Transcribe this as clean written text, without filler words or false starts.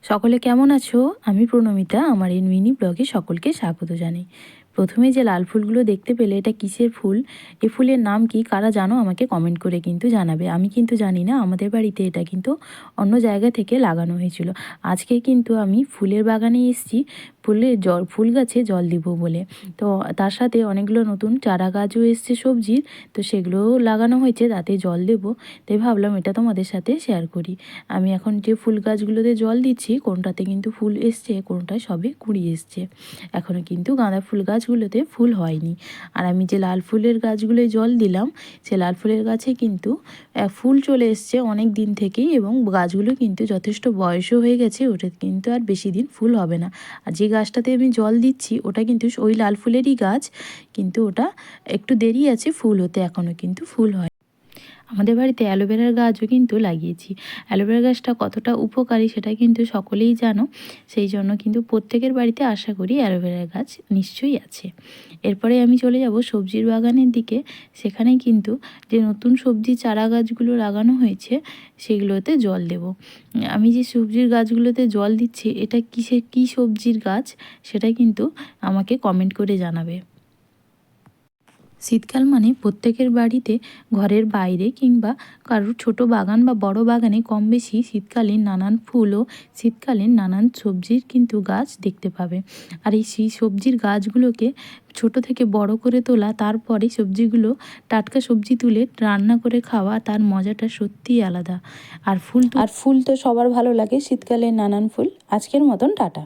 সকলে কেমন আছো? আমি প্রণমিতা। আমার এই মিনি ব্লগে সকলকে স্বাগত জানাই। প্রথমে যে লাল ফুলগুলো দেখতে পেলে, এটা কিসের ফুল? এই ফুলের নাম কি? কারা জানো আমাকে কমেন্ট করে কিন্তু জানাবে। আমি কিন্তু জানি না, আমাদের বাড়িতে এটা কিন্তু অন্য জায়গা থেকে লাগানো হয়েছিল। আজকে কিন্তু আমি ফুলের বাগানে এসেছি ফুল গাছে জল দিব বলে। তো তার সাথে অনেকগুলো নতুন চারা গাছও এসছে সবজির, তো সেগুলোও লাগানো হয়েছে, তাতে জল দেবো। তাই ভাবলাম এটা তোমাদের সাথে শেয়ার করি। আমি এখন যে ফুল গাছগুলোতে জল দিচ্ছি, কোনটাতে কিন্তু ফুল এসছে, কোনটায় সবে কুঁড়ি এসছে। এখনও কিন্তু গাঁদা ফুল গাছগুলোতে ফুল হয়নি। আর আমি যে লাল ফুলের গাছগুলোয় জল দিলাম, সে লাল ফুলের গাছে কিন্তু ফুল চলে এসছে অনেক দিন থেকেই, এবং গাছগুলো কিন্তু যথেষ্ট বয়সও হয়ে গেছে, ওটা কিন্তু আর বেশি দিন ফুল হবে না। আর যে গাছটাতে আমি জল দিচ্ছি ওটা কিন্তু ওই লাল ফুলেরই গাছ, কিন্তু ওটা একটু দেরি আছে ফুল হতে, এখনও কিন্তু ফুল হয়। আমাদের বাড়িতে অ্যালোভেরার গাছও কিন্তু লাগিয়েছি। অ্যালোভেরা গাছটা কতটা উপকারী সেটা কিন্তু সকলেই জানো, সেই জন্য কিন্তু প্রত্যেকের বাড়িতে আশা করি অ্যালোভেরার গাছ নিশ্চয়ই আছে। এরপরে আমি চলে যাব সবজির বাগানের দিকে। সেখানে কিন্তু যে নতুন সবজি চারা গাছগুলো লাগানো হয়েছে সেগুলোতে জল দেব। আমি যে সবজির গাছগুলোতে জল দিচ্ছি, এটা কী সবজির গাছ সেটা কিন্তু আমাকে কমেন্ট করে জানাবে। শীতকাল মানে প্রত্যেকের বাড়িতে ঘরের বাইরে কিংবা কারোর ছোট বাগান বা বড় বাগানে কম বেশি শীতকালীন নানান ফুল ও শীতকালীন নানান সবজির কিন্তু গাছ দেখতে পাবে। আর সেই সবজির গাছগুলোকে ছোট থেকে বড় করে তোলা, তারপরে সবজিগুলো টাটকা সবজি তুলে রান্না করে খাওয়া, তার মজাটা সত্যিই আলাদা। আর ফুল তো সবার ভালো লাগে, শীতকালে নানান ফুল। আজকের মতন টাটা।